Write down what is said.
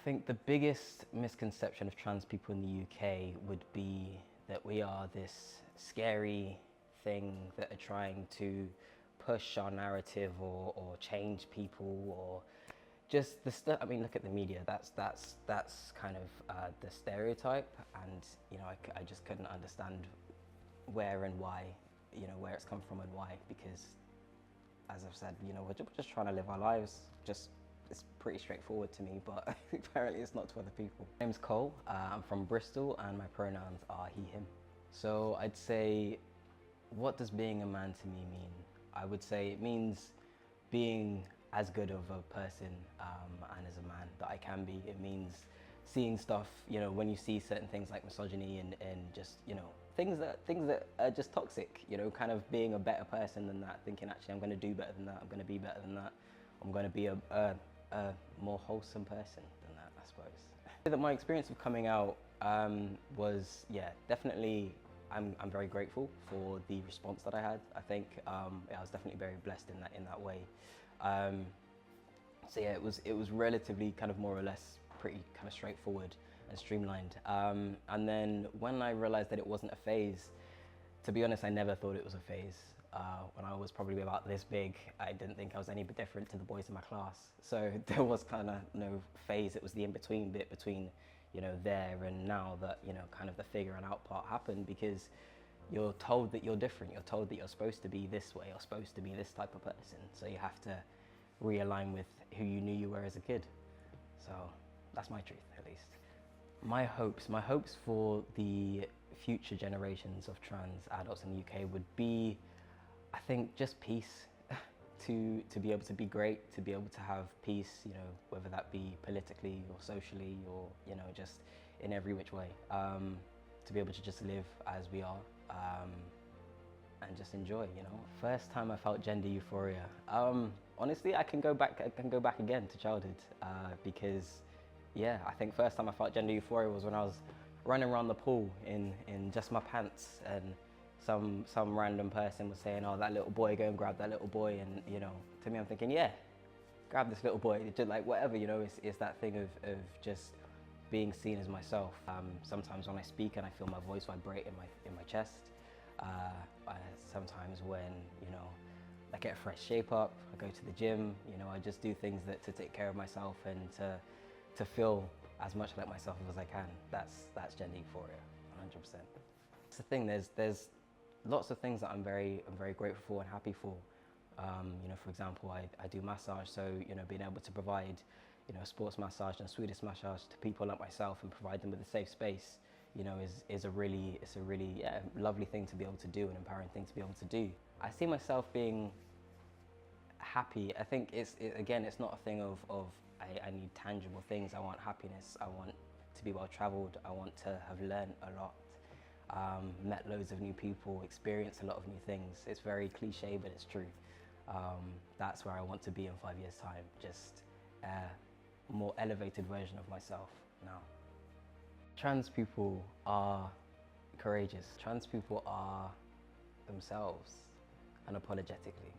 think the biggest misconception of trans people in the UK would be that we are this scary thing that are trying to push our narrative or change people or just the stuff. I mean, look at the media. That's kind of the stereotype, and I just couldn't understand where and why, where it's come from and why, because as I've said, we're just trying to live our lives. It's pretty straightforward to me, but apparently it's not to other people. My name's Cole, I'm from Bristol, and my pronouns are he, him. So I'd say, what does being a man to me mean? I would say it means being as good of a person and as a man that I can be. It means seeing stuff, when you see certain things like misogyny and just, things that are just toxic, kind of being a better person than that, thinking actually I'm going to do better than that, I'm going to be better than that, I'm going to be a more wholesome person than that, I suppose. That my experience of coming out was, definitely, I'm very grateful for the response that I had. I think I was definitely very blessed in that way. So yeah, it was relatively kind of more or less pretty kind of straightforward and streamlined. And then when I realized that it wasn't a phase, to be honest, I never thought it was a phase. When I was probably about this big, I didn't think I was any bit different to the boys in my class. So there was kind of no phase. It was the in-between bit between, there and now that, kind of the figuring out part happened, because you're told that you're different. You're told that you're supposed to be this way. You're supposed to be this type of person. So you have to realign with who you knew you were as a kid. So that's my truth, at least. My hopes for the future generations of trans adults in the UK would be, I think, just peace. to be able to be great, to be able to have peace, whether that be politically or socially or, just in every which way. To be able to just live as we are and just enjoy, First time I felt gender euphoria. Honestly, I can go back again to childhood because, I think first time I felt gender euphoria was when I was running around the pool in just my pants, and some random person was saying, "Oh, that little boy, go and grab that little boy," and to me, I'm thinking, yeah, grab this little boy, just like whatever, it's that thing of just being seen as myself. Sometimes when I speak and I feel my voice vibrate in my chest. Sometimes when I get a fresh shape up, I go to the gym, I just do things to take care of myself and to feel as much like myself as I can. That's gender euphoria, 100%. It's the thing. There's lots of things that I'm very grateful for and happy for. For example, I do massage, so being able to provide a sports massage and a Swedish massage to people like myself and provide them with a safe space, is a really lovely thing to be able to do, an empowering thing to be able to do. I see myself being happy. I think it's not a thing of I need tangible things. I want happiness. I want to be well traveled. I want to have learned a lot, met loads of new people, experienced a lot of new things. It's very cliche, but it's true. That's where I want to be in 5 years' time. Just a more elevated version of myself now. Trans people are courageous. Trans people are themselves, unapologetically.